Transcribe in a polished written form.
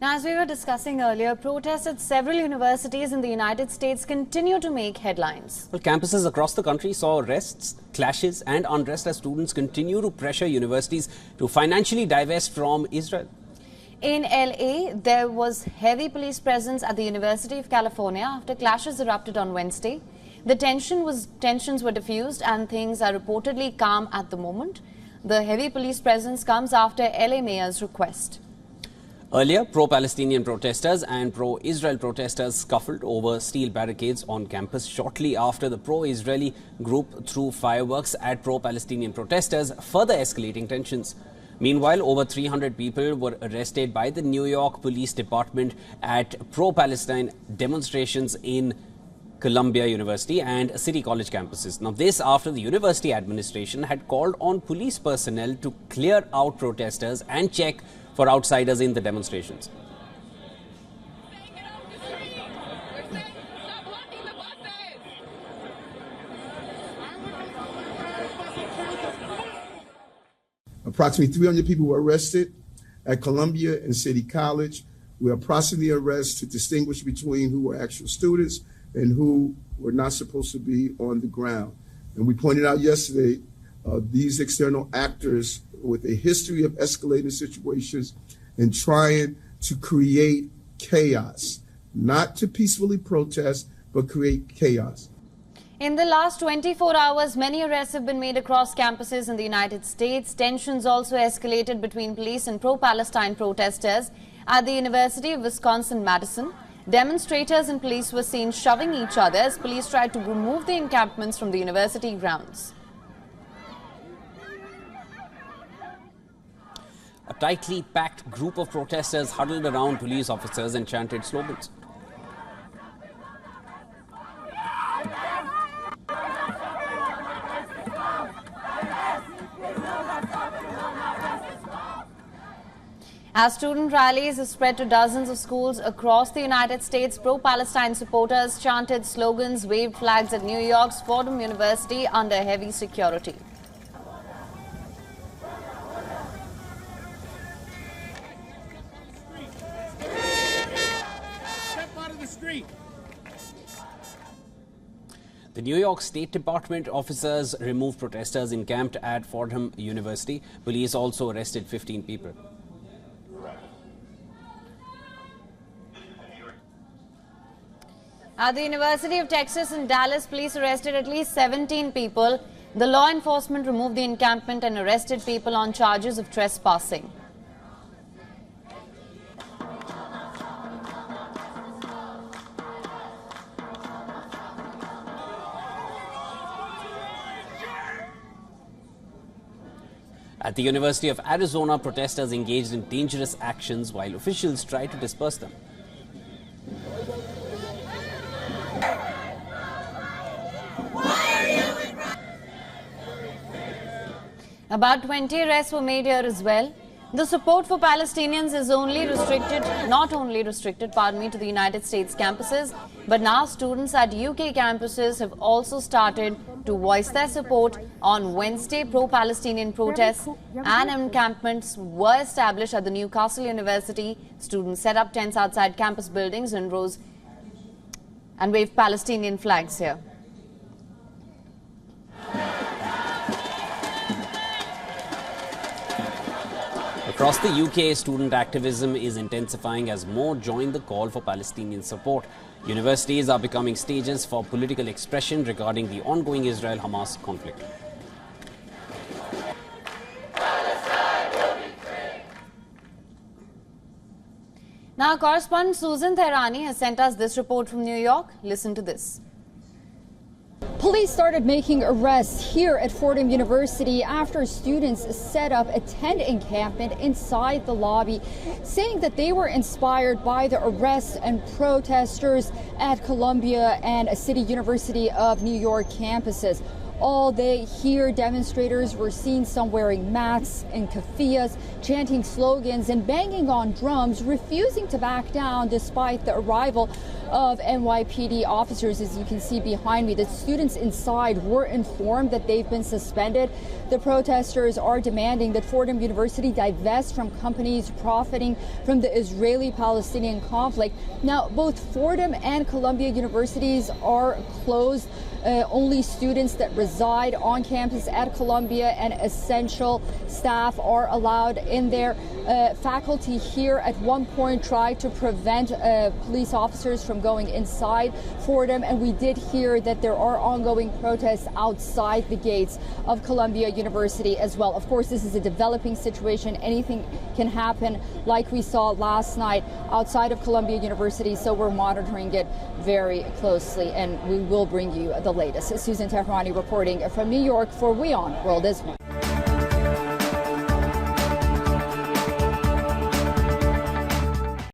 Now, as we were discussing earlier, protests at several universities in the United States continue to make headlines. Well, campuses across the country saw arrests, clashes and unrest as students continue to pressure universities to financially divest from Israel. In LA, there was heavy police presence at the University of California after clashes erupted on Wednesday. The tensions were diffused and things are reportedly calm at the moment. The heavy police presence comes after LA mayor's request. Earlier, pro-Palestinian protesters and pro-Israel protesters scuffled over steel barricades on campus shortly after the pro-Israeli group threw fireworks at pro-Palestinian protesters, further escalating tensions. Meanwhile, over 300 people were arrested by the New York Police Department at pro-Palestine demonstrations in Columbia University and City College campuses. Now, this after the university administration had called on police personnel to clear out protesters and check for outsiders in the demonstrations. Approximately 300 people were arrested at Columbia and City College. We are processing the arrests to distinguish between who were actual students and who were not supposed to be on the ground. And we pointed out yesterday, these external actors with a history of escalating situations and trying to create chaos, not to peacefully protest, but create chaos. In the last 24 hours, many arrests have been made across campuses in the United States. Tensions also escalated between police and pro-Palestine protesters at the University of Wisconsin-Madison. Demonstrators and police were seen shoving each other as police tried to remove the encampments from the university grounds. A tightly packed group of protesters huddled around police officers and chanted slogans. As student rallies have spread to dozens of schools across the United States, pro-Palestine supporters chanted slogans, waved flags at New York's Fordham University under heavy security. The New York State Department officers removed protesters encamped at Fordham University. Police also arrested 15 people. At the University of Texas in Dallas, police arrested at least 17 people. The law enforcement removed the encampment and arrested people on charges of trespassing. At the University of Arizona, protesters engaged in dangerous actions while officials tried to disperse them. About 20 arrests were made here as well. The support for Palestinians is not only restricted to the United States campuses, but now students at UK campuses have also started to voice their support. On Wednesday, pro-Palestinian protests and encampments were established at the Newcastle University. Students set up tents outside campus buildings and waved Palestinian flags here. Across the UK, student activism is intensifying as more join the call for Palestinian support. Universities are becoming stages for political expression regarding the ongoing Israel-Hamas conflict. Now, correspondent Susan Tehrani has sent us this report from New York. Listen to this. Police started making arrests here at Fordham University after students set up a tent encampment inside the lobby, saying that they were inspired by the arrests and protesters at Columbia and City University of New York campuses. all day here. Demonstrators were seen some wearing masks and keffiyehs, chanting slogans and banging on drums, refusing to back down despite the arrival of NYPD officers. As you can see behind me, the students inside were informed that they've been suspended. The protesters are demanding that Fordham University divest from companies profiting from the Israeli-Palestinian conflict. Now, both Fordham and Columbia universities are closed. Only students that reside on campus at Columbia and essential staff are allowed in there. Faculty here at one point tried to prevent police officers from going inside Fordham, and we did hear that there are ongoing protests outside the gates of Columbia University as well. Of course, this is a developing situation. Anything can happen, like we saw last night outside of Columbia University, so we're monitoring it very closely, and we will bring you the latest. Susan Tehrani reporting from New York for WION World this morning.